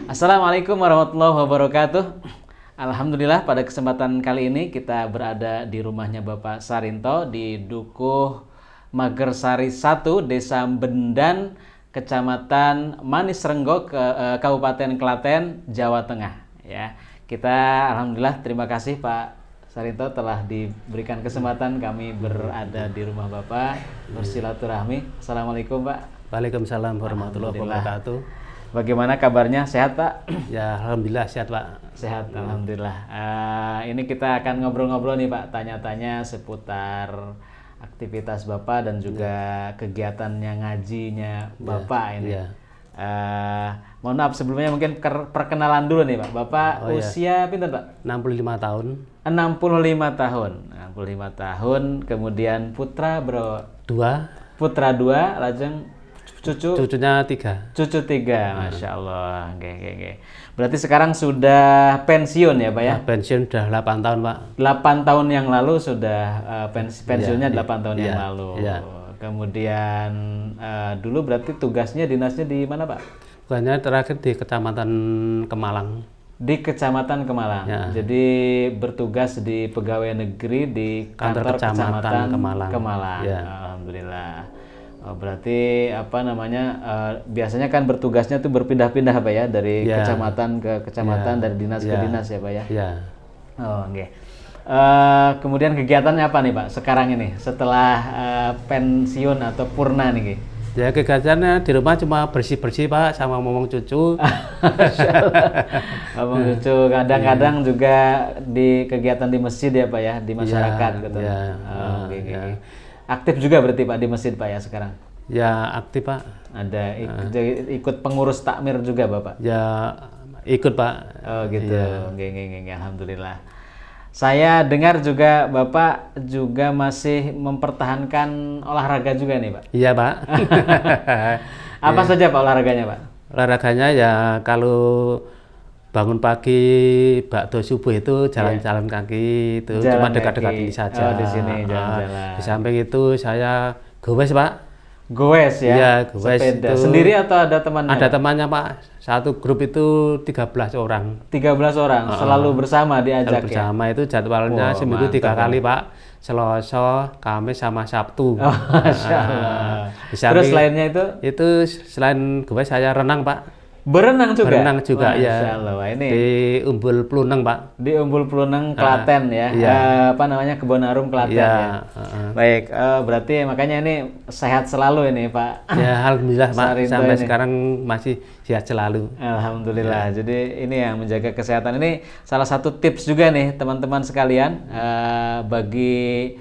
Assalamualaikum warahmatullahi wabarakatuh. Alhamdulillah pada kesempatan kali ini kita berada di rumahnya Bapak Sarinto di Dukuh Magersari 1, Desa Bendan, Kecamatan Manis Renggo, Kabupaten Klaten, Jawa Tengah. Ya, kita alhamdulillah terima kasih Pak Sarinto telah diberikan kesempatan kami berada di rumah Bapak bersilaturahmi. Assalamualaikum Pak. Waalaikumsalam warahmatullahi wabarakatuh. Bagaimana kabarnya? Sehat Pak? Ya alhamdulillah sehat Pak. Sehat, alhamdulillah. Ini kita akan ngobrol-ngobrol nih Pak, tanya-tanya seputar aktivitas Bapak dan juga kegiatannya ngajinya Bapak ini. Mohon maaf sebelumnya mungkin perkenalan dulu nih Pak. Bapak usia pinten Pak? 65 tahun. 65 tahun. 65 tahun, kemudian putra bro? 2. Putra 2, lajeng Cucunya 3. Cucu 3, Masya Allah. Oke. Berarti sekarang sudah pensiun ya Pak ya? Pensiun sudah 8 tahun Pak. 8 tahun yang lalu sudah pensiunnya 8 tahun yang lalu. Kemudian dulu berarti tugasnya dinasnya di mana Pak? Bukannya terakhir di Kecamatan Kemalang. Di Kecamatan Kemalang. Jadi bertugas di pegawai negeri di kantor Kecamatan Kemalang. Alhamdulillah. Berarti apa namanya biasanya kan bertugasnya tuh berpindah-pindah Pak ya dari kecamatan ke kecamatan, dari dinas ke dinas ya Pak ya. Oke. Kemudian kegiatannya apa nih Pak sekarang ini setelah pensiun atau purna nih? Ya kegiatannya di rumah cuma bersih-bersih Pak sama ngomong cucu. Ngomong cucu, kadang-kadang juga di kegiatan di masjid ya Pak ya, di masyarakat gitu. Oke. Aktif juga berarti Pak di masjid Pak ya sekarang? Ya aktif Pak. Ada ikut pengurus takmir juga Bapak? Ya ikut Pak. Oh gitu. Oke. Alhamdulillah. Saya dengar juga Bapak juga masih mempertahankan olahraga juga nih Pak? Iya Pak. Apa saja Pak olahraganya Pak? Olahraganya ya kalau bangun pagi bakdo subuh itu jalan-jalan kaki itu cuma dekat-dekat ini saja. Di sini jalan-jalan. Di samping itu saya goes Pak. Goes ya? Iya goes. Sepeda. Sendiri atau ada temannya? Ada temannya Pak. Satu grup itu 13 orang. 13 orang selalu bersama diajak selalu bersama itu jadwalnya seminggu 3 kali Pak. Selasa, Kamis sama Sabtu. Masya Allah. Terus lainnya itu? Itu selain goes saya renang Pak. Berenang juga? Berenang juga ya. Allah, ini di Umbul Pluneng Pak. Di Umbul Pluneng Klaten ya. Apa namanya Kebonarum Klaten ya. Baik, berarti makanya ini sehat selalu ini Pak. Ya alhamdulillah Pak. Sampai ini sekarang masih sehat selalu. Alhamdulillah. Jadi ini yang menjaga kesehatan ini salah satu tips juga nih teman-teman sekalian bagi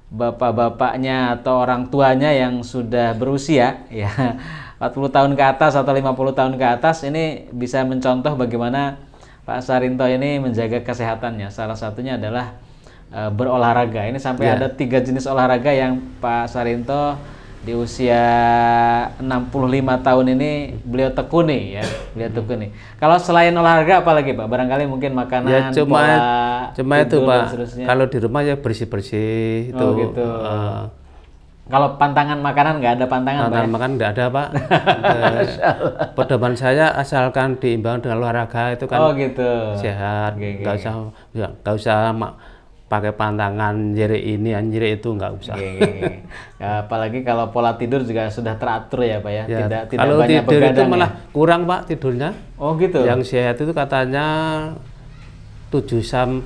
bapak-bapaknya atau orang tuanya yang sudah berusia ya 40 tahun ke atas atau 50 tahun ke atas, ini bisa mencontoh bagaimana Pak Sarinto ini menjaga kesehatannya. Salah satunya adalah berolahraga. Ini sampai ada 3 jenis olahraga yang Pak Sarinto di usia 65 tahun ini beliau tekuni ya. Kalau selain olahraga apa lagi Pak? Barangkali mungkin makanan, ya, cuma itu Pak. Kalau di rumah ya bersih-bersih itu. Oh gitu. Kalau pantangan makanan nggak ada pantangan Pak? Makanan nggak ada Pak. Pedoman saya asalkan diimbangi dengan olahraga itu kan sehat. Nggak usah pakai pantangan nyeri ini nyeri itu nggak usah. Ya, apalagi kalau pola tidur juga sudah teratur ya Pak ya. Tidak kalau banyak tidur itu malah ya? kurang Pak tidurnya. Oh gitu. Yang sehat itu katanya 7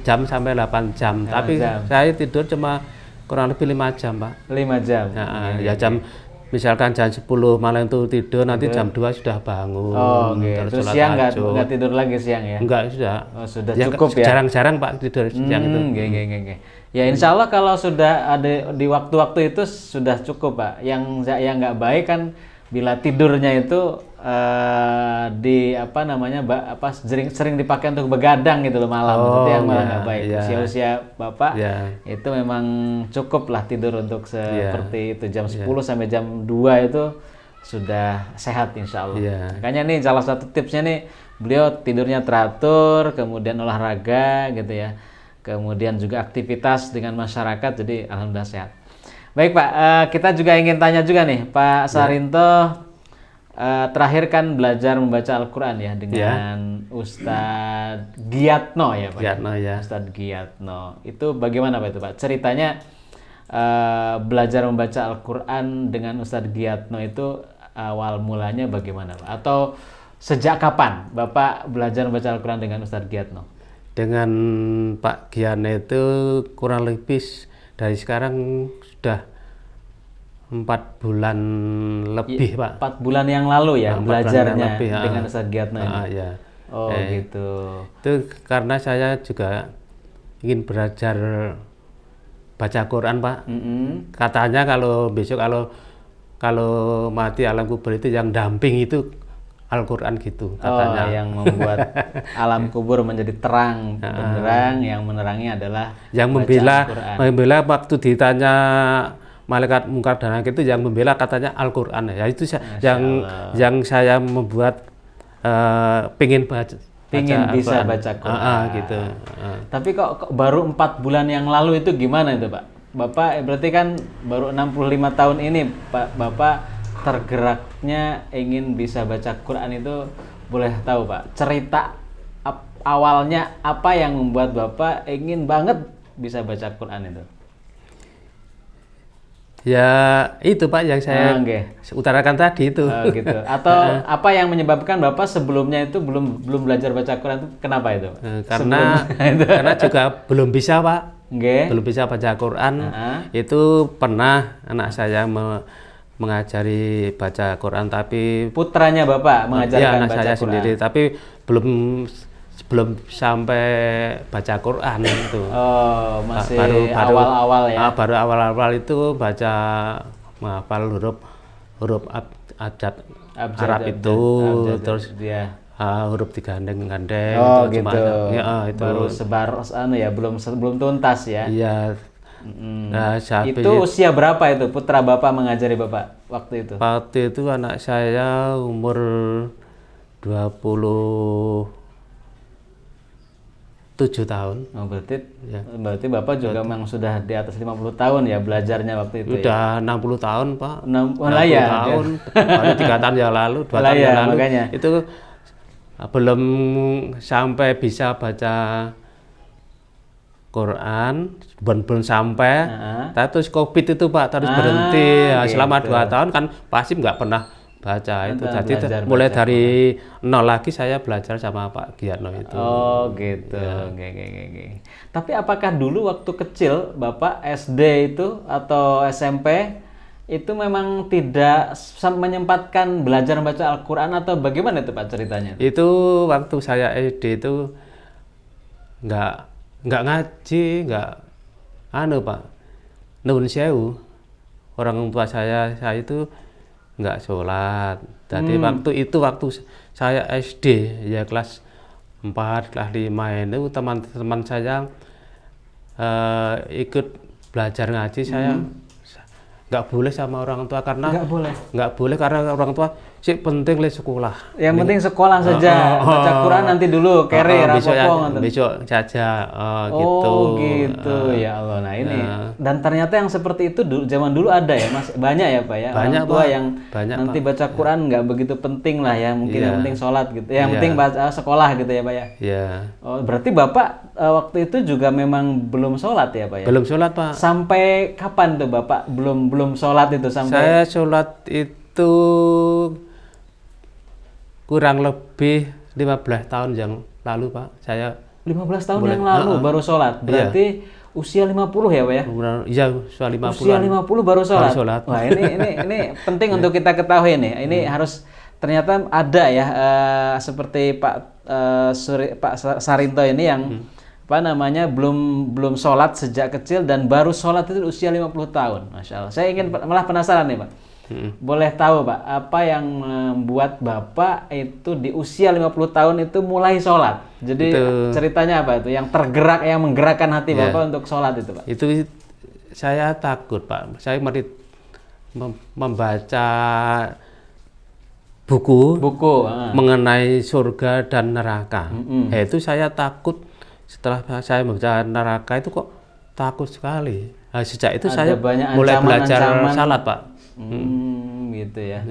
jam sampai 8 jam. Tapi saya tidur cuma kurang lebih 5 jam Pak. 5 jam? Ya jam misalkan jam 10 malam itu tidur, nanti jam 2 sudah bangun. Terus siang nggak tidur lagi siang ya? Enggak, sudah. Sudah cukup ya? Jarang-jarang Pak tidur siang itu. Ya insya Allah kalau sudah ada di waktu-waktu itu sudah cukup Pak. Yang nggak baik kan bila tidurnya itu sering dipakai untuk begadang gitu loh malam, itu yang malah nggak baik. Usia Bapak itu memang cukup lah tidur untuk seperti itu, jam 10 sampai jam 2 itu sudah sehat insya Allah. Makanya nih salah satu tipsnya nih, beliau tidurnya teratur, kemudian olahraga gitu ya, kemudian juga aktivitas dengan masyarakat, jadi alhamdulillah sehat. Baik Pak, kita juga ingin tanya juga nih Pak Sarinto, terakhir kan belajar membaca Al-Quran ya dengan Ustadz Giatno ya Pak? Giatno ya. Ustadz Giatno. Itu bagaimana Pak itu Pak? Ceritanya belajar membaca Al-Quran dengan Ustadz Giatno itu awal mulanya bagaimana Pak? Atau sejak kapan Bapak belajar membaca Al-Quran dengan Ustadz Giatno? Dengan Pak Giatno itu kurang lebih dari sekarang sudah 4 bulan lebih Pak. 4 bulan yang lalu ya belajarnya lebih, dengan Ustadz Giatno ini? Ya. Oh gitu. Itu karena saya juga ingin belajar baca Quran Pak. Katanya kalau besok kalau mati alam kubur itu yang damping itu Al-Quran gitu katanya. Yang membuat alam kubur menjadi terang benderang, yang menerangi adalah yang membela waktu ditanya malaikat mungkar dan nakir itu yang membela katanya Al-Quran ya. Itu yang saya membuat pengen bisa baca Quran gitu. Tapi kok baru 4 bulan yang lalu itu gimana itu Pak? Bapak berarti kan baru 65 tahun ini Bapak tergeraknya ingin bisa baca Quran itu, boleh tahu Pak cerita awalnya apa yang membuat Bapak ingin banget bisa baca Quran itu? Ya itu Pak yang saya utarakan tadi itu. Gitu. Atau apa yang menyebabkan Bapak sebelumnya itu belum belajar baca Quran itu, kenapa itu? Karena juga belum bisa Pak. Belum bisa baca Quran. Itu pernah anak saya mengajari baca Quran, tapi putranya Bapak mengajarkan anak baca saya Quran sendiri, tapi belum sampai baca Quran itu. Oh, masih awal-awal ya. Baru awal-awal itu baca menghafal huruf abjad Arab itu, terus huruf digandeng-gandeng. Oh gitu. Itu baru belum tuntas ya. Iya. Nah, itu usia berapa itu putra Bapak mengajari Bapak waktu itu? Waktu itu anak saya umur 27 tahun. Oh, berarti Bapak juga memang sudah di atas 50 tahun ya belajarnya waktu itu. Udah 60 tahun, Pak. 60 tahun. Baru 3 tahun yang lalu, 2 tahun yang lalu. Makanya. Itu belum sampai bisa baca Quran, belum sampai. Terus Covid itu Pak, terus berhenti. Gitu. Selama 2 tahun kan pasti nggak pernah baca itu. Jadi mulai dari nol lagi saya belajar sama Pak Giatno itu. Oh gitu. Ya. Oke. Tapi apakah dulu waktu kecil Bapak SD itu atau SMP itu memang tidak menyempatkan belajar membaca Al-Quran atau bagaimana itu Pak ceritanya? Itu waktu saya SD itu nggak ngaji, Pak. Nuwun sewu. Orang tua saya itu nggak sholat. Jadi waktu saya SD ya kelas 4, kelas 5 itu teman-teman saya ikut belajar ngaji. Saya nggak boleh sama orang tua karena nggak boleh karena orang tua sih penting le sekolah. Yang penting sekolah saja. Baca Quran nanti dulu carry besok saja gitu. Oh gitu ya Allah. Nah ini dan ternyata yang seperti itu zaman dulu ada ya Mas, banyak ya Pak ya. Banyak orang tua Pak. yang banyak, nanti Pak. baca Quran nggak begitu penting lah ya, mungkin yang penting sholat gitu. Yang penting baca sekolah gitu ya Pak ya. Iya. Oh berarti Bapak waktu itu juga memang belum sholat ya Pak ya? Belum sholat Pak. Sampai kapan tuh Bapak belum sholat itu sampai? Saya sholat itu kurang lebih 15 tahun yang lalu Pak. Saya 15 tahun yang lalu baru sholat. Berarti usia 50 ya Pak ya? Iya, usia 50. Usia 50 baru sholat. Wah, ini penting untuk kita ketahui nih. Ini harus ternyata ada ya seperti Pak Sarinto ini yang apa namanya belum sholat sejak kecil dan baru sholat itu usia 50 tahun. Masya Allah. Saya ingin malah penasaran nih Pak. Boleh tahu Pak, apa yang membuat Bapak itu di usia 50 tahun itu mulai sholat? Jadi ceritanya apa itu? Yang menggerakkan hati Bapak untuk sholat itu Pak? Itu saya takut Pak. Saya membaca buku mengenai surga dan neraka. Itu saya takut. Setelah saya membaca neraka itu kok takut sekali. Sejak itu saya mulai belajar salat Pak. Gitu ya.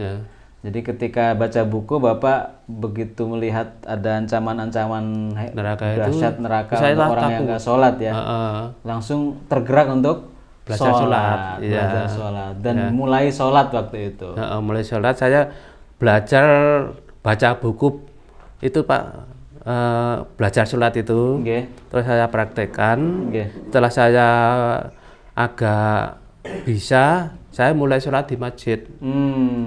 Jadi ketika baca buku Bapak begitu melihat ada ancaman-ancaman Neraka itu, dahsyat neraka saya untuk orang yang takut. nggak sholat ya, langsung tergerak untuk Belajar sholat, iya. belajar sholat dan mulai sholat waktu itu. Mulai sholat saya belajar baca buku itu Pak, belajar sholat itu. Oke. Terus saya praktekkan. Oke. Setelah saya agak bisa, saya mulai sholat di masjid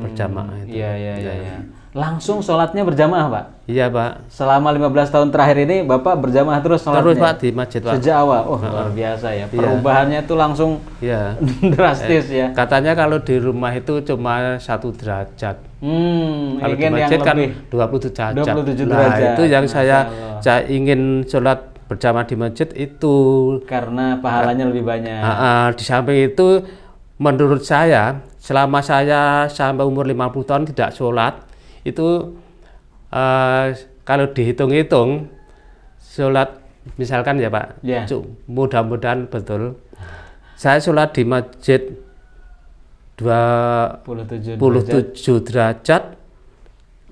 berjamaah itu. Iya. Langsung sholatnya berjamaah Pak? Iya Pak. Selama 15 tahun terakhir ini Bapak berjamaah terus sholatnya? Terus Pak di masjid Pak. Sejak awal? Oh luar biasa ya, perubahannya tuh langsung drastis ya? Katanya kalau di rumah itu cuma 1 derajat. Kalau di masjid kan 27 derajat. 27 Nah, derajat. itu yang saya ingin sholat berjamaah di masjid itu. Karena pahalanya lebih banyak. Di samping itu menurut saya selama saya sampai umur 50 tahun tidak sholat itu kalau dihitung-hitung sholat misalkan ya Pak, mudah-mudahan betul saya sholat di masjid 27 derajat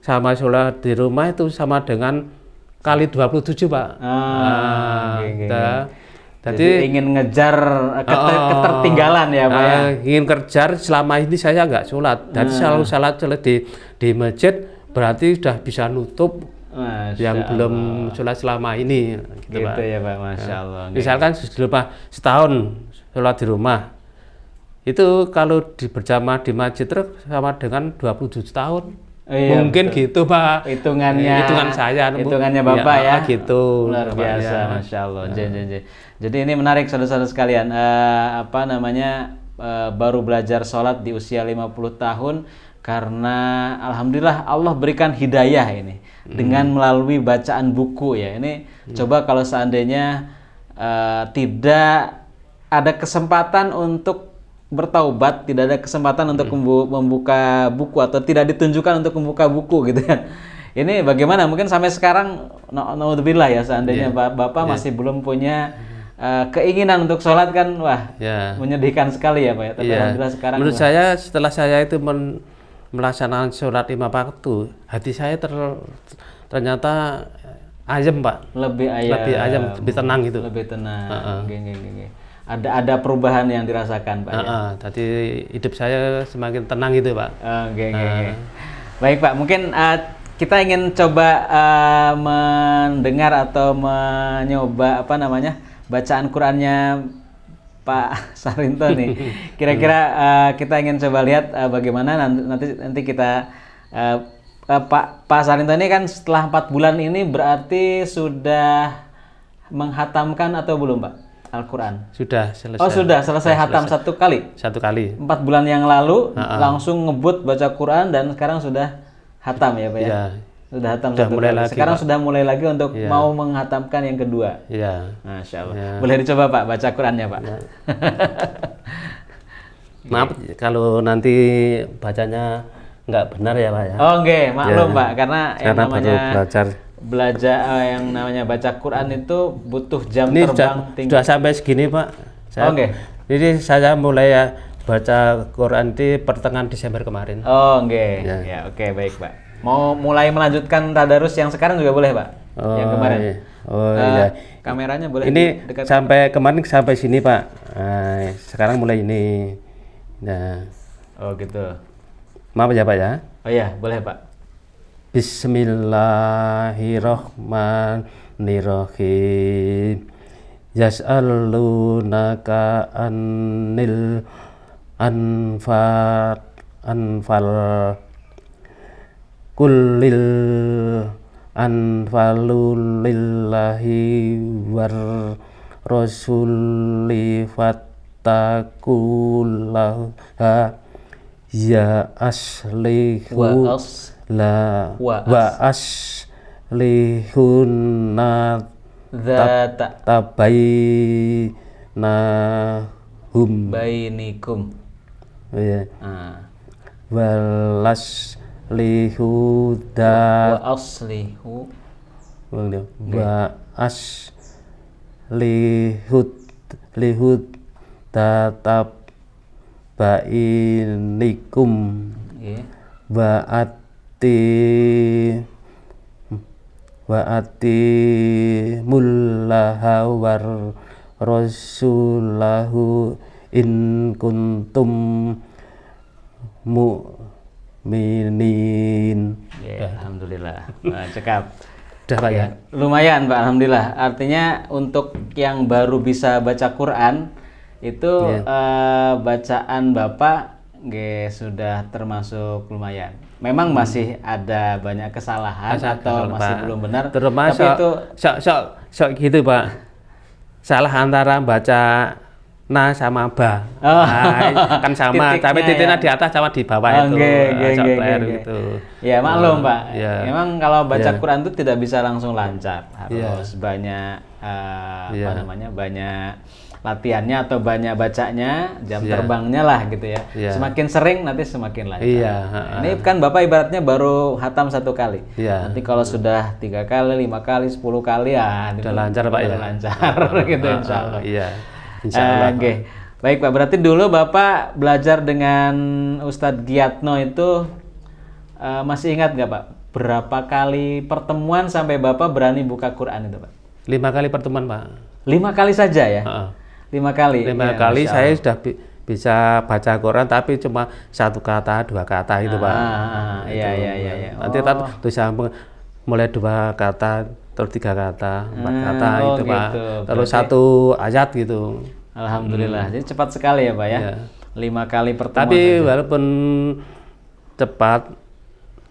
sama sholat di rumah itu sama dengan kali 27 Pak. Jadi ingin ngejar ketertinggalan ya Pak ya? Ingin kejar selama ini saya nggak sholat. Jadi selalu sholat di masjid berarti sudah bisa nutup yang belum sholat selama ini. Gitu Pak. Ya Pak, Masya Allah. Misalkan setahun sholat di rumah, itu kalau berjamaah di masjid terus sama dengan 27 tahun. Iya, mungkin betul. Gitu Pak. Hitungan saya. Hitungannya Bapak ya. Gitu. Luar biasa, Masya Allah. Jadi ini menarik saudara-saudara sekalian. Baru belajar sholat di usia 50 tahun karena alhamdulillah Allah berikan hidayah ini dengan melalui bacaan buku ya. Ini coba kalau seandainya tidak ada kesempatan untuk bertaubat, tidak ada kesempatan untuk membuka buku atau tidak ditunjukkan untuk membuka buku gitu kan. Ini bagaimana? Mungkin sampai sekarang naudzubillah ya seandainya Bapak masih belum punya keinginan untuk sholat kan, wah menyedihkan sekali ya Pak ya. Tapi alhamdulillah sekarang menurut saya setelah saya itu melaksanakan sholat 5 waktu, hati saya ternyata ayem Pak. Lebih ayem, lebih tenang gitu. Lebih tenang. Ada perubahan yang dirasakan Pak ya? Tadi hidup saya semakin tenang gitu Pak. Baik Pak, mungkin kita ingin coba mendengar atau menyoba bacaan Qur'annya Pak Sarinto nih. Kira-kira kita ingin coba lihat bagaimana nanti kita Pak Sarinto ini kan setelah 4 bulan ini berarti sudah menghatamkan atau belum Pak? Al-Quran? Sudah selesai. Oh sudah selesai hatam 1 kali? 1 kali. 4 bulan yang lalu langsung ngebut baca Quran dan sekarang sudah hatam ya Pak ya? Sudah hatam 1 kali. Sekarang Pak. Sudah mulai lagi untuk mau menghatamkan yang kedua. Masya Allah. Boleh dicoba Pak baca Qurannya Pak? Maaf kalau nanti bacanya nggak benar ya Pak ya? Oh enggak, maklum Pak karena yang namanya belajar yang namanya baca Quran itu butuh jam ini terbang tinggi. Sudah sampai segini Pak. Jadi saya mulai baca Quran di pertengahan Desember kemarin. Oke, baik Pak. Mau mulai melanjutkan tadarus yang sekarang juga boleh Pak? Yang kemarin. Kameranya boleh ini dekat. Sampai kemarin sampai sini Pak. Sekarang mulai ini. Gitu. Maaf ya Pak ya. Oh iya, boleh Pak. Bismillahirrahmanirrahim. Yas'alunaka anil anfal kullil anfalu lillahi war rasuli fattaqullaha ya aslihu wa aslihunna bainikum walaslihu wa aslihu tatap bainikum Wa'ati mullaha war rasulahu in kuntum mu'minin. Alhamdulillah. Nah, cekap. Udah Pak ya? Lumayan Pak, alhamdulillah. Artinya untuk yang baru bisa baca Quran itu bacaan Bapak sudah termasuk lumayan. Memang masih ada banyak kesalahan atau masih belum benar. Termasuk tapi itu sok gitu Pak. Salah antara baca na sama ba. Kan sama, tapi titiknya di atas sama di bawah itu. Gitu. Ya maklum Pak. Ya. Memang kalau baca Quran itu tidak bisa langsung lancar. Harus banyak banyak latihannya atau banyak bacanya, jam terbangnya lah gitu ya. Semakin sering nanti semakin lancar. Ini kan Bapak ibaratnya baru hatam 1 kali. Nanti kalau sudah 3 kali, 5 kali, 10 kali ya udah lancar Pak ya. Lancar gitu insya Allah. Insya Allah. Baik Pak, berarti dulu Bapak belajar dengan Ustadz Giatno itu masih ingat nggak Pak? Berapa kali pertemuan sampai Bapak berani buka Quran itu Pak? 5 kali pertemuan Pak. 5 kali saja ya? 5 kali. 5 kali saya sudah bisa baca Quran tapi cuma 1 kata, 2 kata itu Pak. Iya. Nanti tulis mulai 2 kata, terus 3 kata, 4 kata itu gitu, Pak. Terus berarti 1 ayat gitu. Alhamdulillah. Jadi cepat sekali ya Pak ya. 5 kali pertemuan. Tapi saja. Walaupun cepat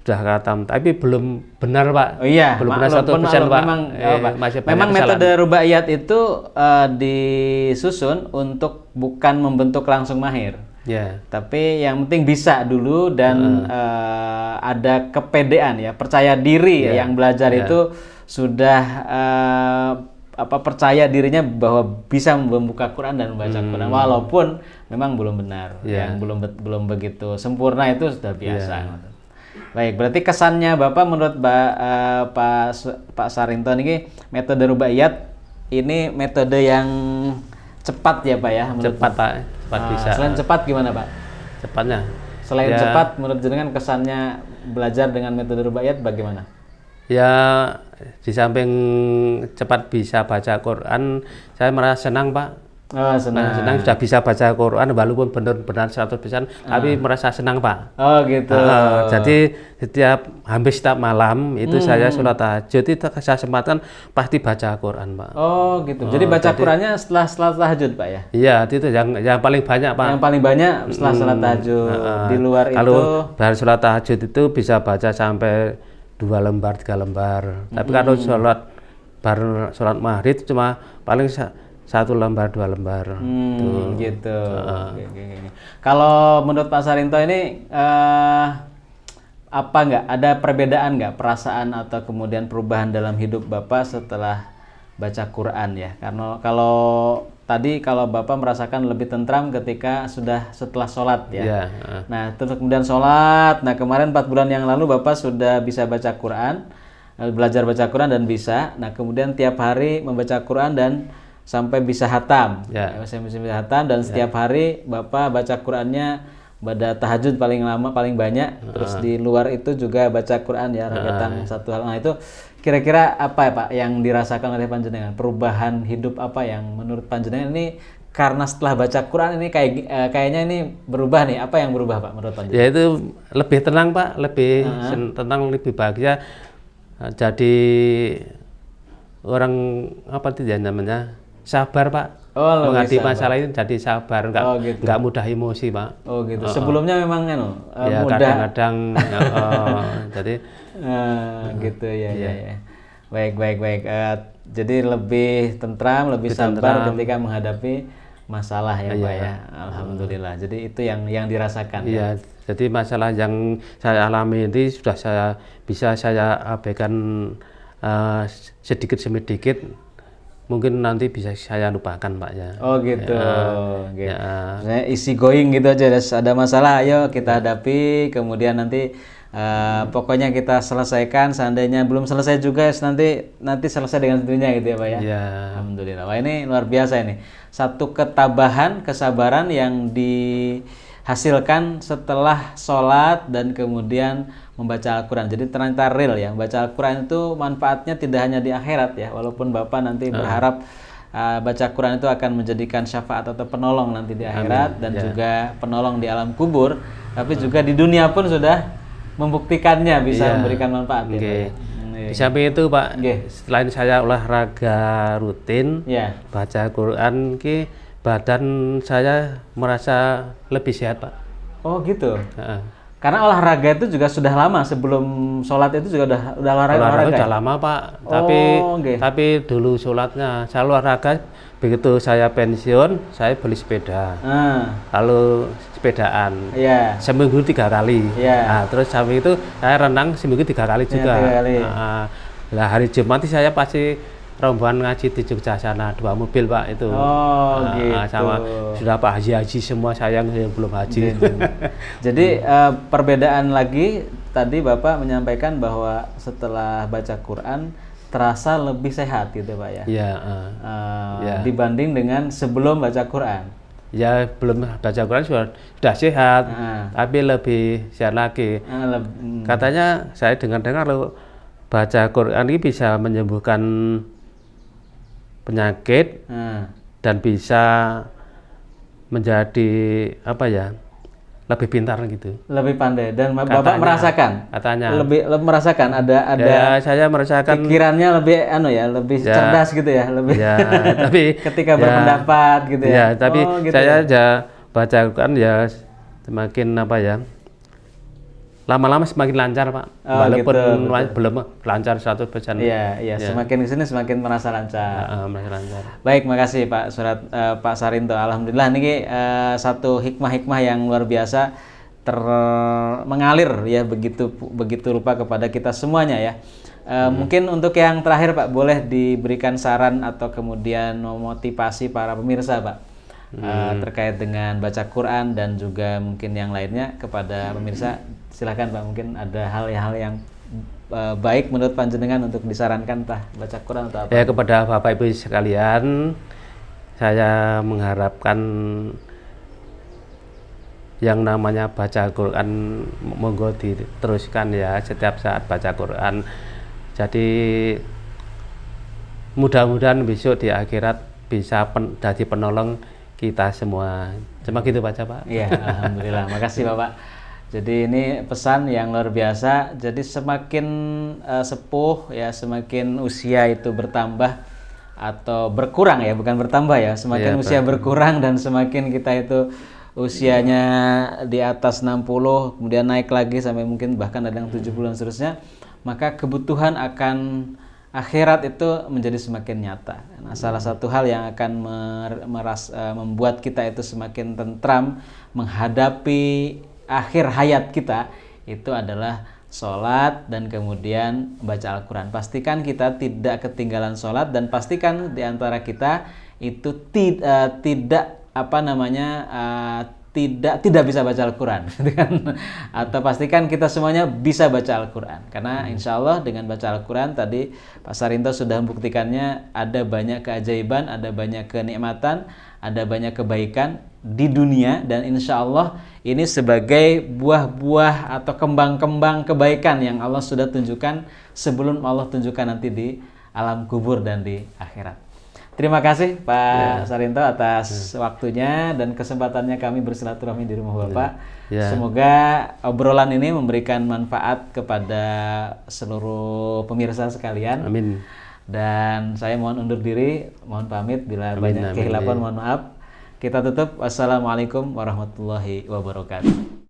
sudah khatam, tapi belum benar Pak. Belum benar 100% Pak. Memang metode rubaiyat itu disusun untuk bukan membentuk langsung mahir. Tapi yang penting bisa dulu dan ada kepedean ya, percaya diri yang belajar itu sudah percaya dirinya bahwa bisa membuka Quran dan membaca Quran walaupun memang belum benar, yang belum begitu sempurna itu sudah biasa. Baik, berarti kesannya Bapak menurut Pak Sarinto ini metode rubaiyat ini metode yang cepat ya Pak ya? Cepat Pak, cepat bisa. Selain cepat gimana Pak? Cepatnya? Selain cepat, menurut jenengan kesannya belajar dengan metode rubaiyat bagaimana? Ya, di samping cepat bisa baca Quran, saya merasa senang Pak. Senang sudah bisa baca Quran walaupun benar-benar 100%, tapi merasa senang Pak. Gitu. Jadi hampir setiap malam itu saya sholat tahajud itu saya sempatkan pasti baca Quran Pak. Gitu. Jadi baca Qurannya setelah tahajud Pak ya? Iya, itu yang paling banyak Pak. Yang paling banyak setelah sholat tahajud. Di luar kalau itu? Kalau sholat tahajud itu bisa baca sampai 2 lembar, 3 lembar. Tapi kalau sholat maghrib cuma paling 1 lembar, 2 lembar. Gitu. Oke. Kalau menurut Pak Sarinto ini ada perbedaan nggak perasaan atau kemudian perubahan dalam hidup Bapak setelah baca Quran ya? Karena kalau Bapak merasakan lebih tentram ketika setelah sholat ya. Nah terus kemudian sholat. Nah kemarin 4 bulan yang lalu Bapak sudah bisa baca Quran, belajar baca Quran dan bisa. Nah kemudian tiap hari membaca Quran dan sampai bisa hatam. Bisa hatam dan setiap hari Bapak baca Qurannya pada tahajud paling lama, paling banyak. Terus di luar itu juga baca Quran ya, rakatan 1 hal. Nah itu kira-kira apa ya Pak yang dirasakan oleh panjenengan? Perubahan hidup apa yang menurut panjenengan ini karena setelah baca Quran ini kayaknya ini berubah nih? Apa yang berubah Pak menurut panjenengan? Ya itu lebih tenang Pak, lebih tenang, lebih bahagia. Jadi orang apa itu ya namanya? Sabar Pak. Menghadapi masalah ini jadi sabar, nggak mudah emosi Pak. Gitu. Sebelumnya memang ya, mudah. Kadang-kadang jadi gitu ya. Baik. Jadi lebih tentram, lebih sabar ketika menghadapi masalah ya Pak ya. Alhamdulillah. Jadi itu yang dirasakan. Iya. Jadi masalah yang saya alami ini sudah bisa saya abaikan sedikit demi sedikit. Mungkin nanti bisa saya lupakan Pak ya. Gitu. Saya easy going gitu aja. Ada masalah, ayo kita hadapi. Kemudian nanti pokoknya kita selesaikan. Seandainya belum selesai juga, nanti selesai dengan sendirinya gitu ya Pak ya. Alhamdulillah. Wah ini luar biasa ini. Satu ketabahan, kesabaran yang hasilkan setelah sholat dan kemudian membaca Al-Quran. Jadi ternyata real ya, membaca Al-Quran itu manfaatnya tidak hanya di akhirat ya, walaupun Bapak nanti berharap baca Quran itu akan menjadikan syafaat atau penolong nanti di akhirat. Amin. Dan juga penolong di alam kubur, tapi juga di dunia pun sudah membuktikannya bisa memberikan manfaat. Okay. Di samping itu Pak, selain saya olahraga rutin, baca Quran, badan saya merasa lebih sehat Pak. Oh gitu. Karena olahraga itu juga sudah lama, sebelum sholat itu juga udah olahraga. Udah lama Pak, tapi dulu sholatnya saya olahraga, begitu saya pensiun saya beli sepeda, lalu sepedaan, seminggu 3 kali. Nah, terus sampai itu saya renang seminggu 3 kali juga. 3 kali. Nah, hari Jumat saya pasti rombongan ngaji di Jogja sana 2 mobil Pak itu. Gitu. Sama sudah Pak Haji semua, sayang yang belum haji. Jadi perbedaan lagi tadi Bapak menyampaikan bahwa setelah baca Quran terasa lebih sehat gitu Pak ya. Iya. Dibanding dengan sebelum baca Quran. Ya belum baca Quran sudah sehat, tapi lebih sehat lagi. Katanya saya dengar-dengar kalau baca Quran ini bisa menyembuhkan penyakit dan bisa menjadi lebih pintar gitu, lebih pandai. Dan Bapak merasakan, katanya lebih merasakan ada ya, saya merasakan pikirannya lebih lebih cerdas gitu ya, lebih tapi ketika berpendapat gitu ya. Tapi gitu saya baca Quran ya semakin lama-lama semakin lancar Pak, walaupun belum lancar 100%. Iya. Semakin kesini semakin merasa lancar. Merasa lancar. Baik, makasih Pak Sarinto. Alhamdulillah ini satu hikmah-hikmah yang luar biasa mengalir ya begitu rupa kepada kita semuanya ya. Mungkin untuk yang terakhir Pak, boleh diberikan saran atau kemudian memotivasi para pemirsa Pak. Terkait dengan baca Quran dan juga mungkin yang lainnya kepada pemirsa, silakan Pak, mungkin ada hal-hal yang baik menurut panjenengan untuk disarankan entah baca Quran atau apa. Ya, kepada Bapak Ibu sekalian, saya mengharapkan yang namanya baca Quran monggo diteruskan ya, setiap saat baca Quran. Jadi mudah-mudahan besok di akhirat bisa jadi penolong kita semua. Cuma gitu baca Pak. Iya, alhamdulillah. Makasih Bapak. Jadi ini pesan yang luar biasa. Jadi semakin sepuh ya, semakin usia itu bertambah atau berkurang ya, bukan bertambah ya. Semakin usia berkurang dan semakin kita itu usianya di atas 60, kemudian naik lagi sampai mungkin bahkan ada yang 70 dan seterusnya, maka kebutuhan akan akhirat itu menjadi semakin nyata. Nah, salah satu hal yang akan membuat kita itu semakin tentram menghadapi akhir hayat kita itu adalah sholat dan kemudian baca Al-Quran. Pastikan kita tidak ketinggalan sholat dan pastikan di antara kita itu tidak bisa baca Al-Quran atau pastikan kita semuanya bisa baca Al-Quran, karena insya Allah dengan baca Al-Quran tadi Pak Sarinto sudah membuktikannya, ada banyak keajaiban, ada banyak kenikmatan, ada banyak kebaikan di dunia, dan insya Allah ini sebagai buah-buah atau kembang-kembang kebaikan yang Allah sudah tunjukkan sebelum Allah tunjukkan nanti di alam kubur dan di akhirat. Terima kasih Pak Sarinto atas waktunya dan kesempatannya kami bersilaturahmi di rumah Bapak. Semoga obrolan ini memberikan manfaat kepada seluruh pemirsa sekalian. Amin. Dan saya mohon undur diri, mohon pamit bila banyak kehilapan, mohon maaf. Kita tutup. Wassalamualaikum warahmatullahi wabarakatuh.